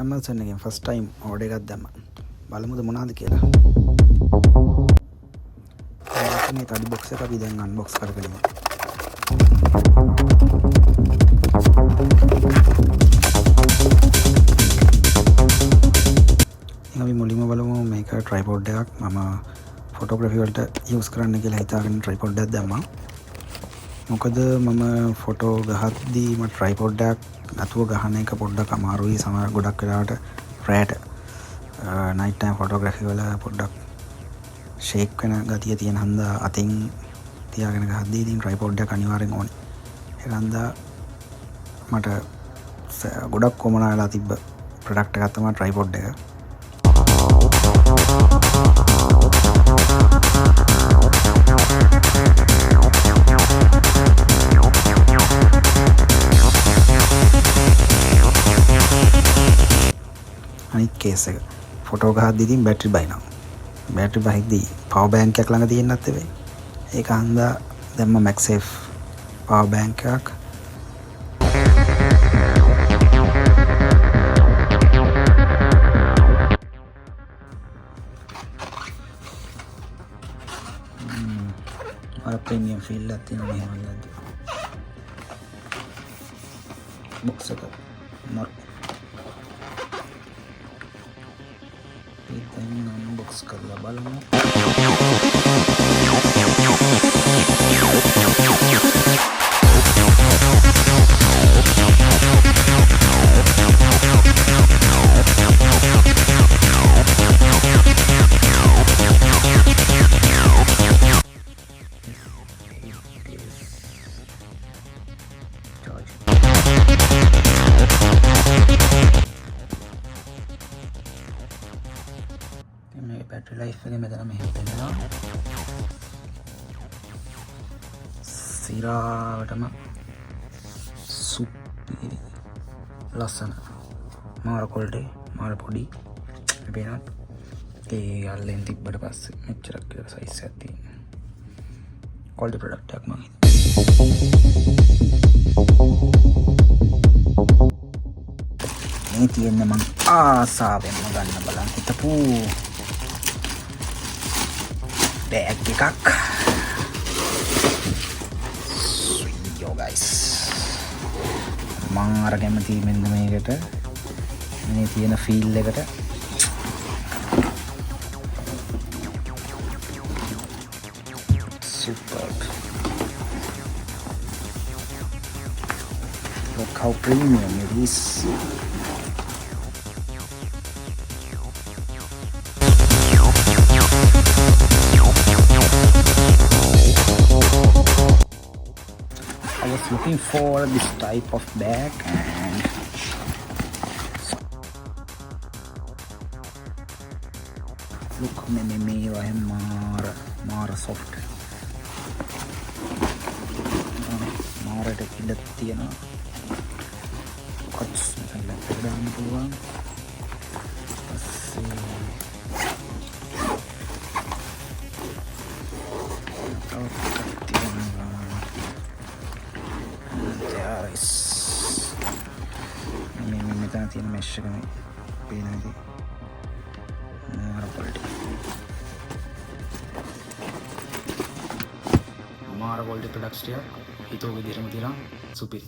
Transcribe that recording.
Amazon එකෙන් first time order එකක් දැම්මා. බලමුද මොනවද කියලා. මේ තඩි බොක්ස් එක අපි දැන් අන්බොක්ස් කරගෙන ඉමු. අපි මුලින්ම බලමු මේක ට්‍රයිපෝඩ් එකක්. මම ෆොටෝග්‍රැෆි වලට යූස් කරන්න කියලා හිතාගෙන ට්‍රයිපෝඩ් එකක් දැම්මා. මොකද මම ෆොටෝ ගහද්දී මම ට්‍රයිපෝඩ් එකක් අතුව ගහන එක පොඩ්ඩක් අමාරුයි. සමහර ගොඩක් වෙලාවට රෑට නයිට් ටයිම් ෆොටෝග්‍රැෆි වල පොඩ්ඩක් ෂේක් වෙන ගතිය තියෙන හන්දා අතින් තියාගෙන ගහද්දී ඉතින් ට්‍රයිපෝඩ් එක අනිවාර්යෙන් ඕනේ. ඒක හන්දා මට ගොඩක් කොමනා වෙලා තිබ්බ ප්‍රොඩක්ට් එකක් තමයි ට්‍රයිපෝඩ් එක. අනිත් කේස් එක ෆොටෝ ගහද්දී ඉතින් බැටරි බයිනවා. බැටරි බහිද්දී පවර් බෑන්ක් එකක් ළඟ තියෙන්නත් වෙයි. ඒක හන්දා දැන් මම MagSafe පවර් බෑන්ක් එකක් අර ප්‍රීමියම් ෆීල් එකක් තියෙන මෙහෙම ඉල්ලද්දී බොක්ස් එක මර ඉතින් අන්බොක්ස් කරලා බලමු. මේ බැටරි ලයිෆ් එක මෙතන මෙහෙම පෙන්නනවා. සිරාවටම සුප්පි ලස්සන මාර කොල්ටේ මාර පොඩි පේනවා. ඒ අල්ලෙන් තිබ්බට පස්සේ මෙච්චරක් කියලා සයිස් එකක් තියෙන කොල්ටි ප්‍රොඩක්ට් එකක් මම මේ තියෙන්නේ මං ආසාවෙන්ම ගන්න බලන් හිටපු bag එකක්. යෝ ගයිස් මං අර කැමති මෙන්න මේකට මේ තියෙන ෆීල් එකට superb. Look how premium it is. I was looking for this type of bag and look me mara soft mara දෙකක් තියෙනවා. කොටස් එකක් දාන්න පුළුවන්. මෙතන තියෙන මෙෂ් එක මේ පේන විදිහ මාර ක්වොලිටි ප්‍රොඩක්ට්ස් ටික හිතෝ විදිහටම තියෙනවා සුපිරි.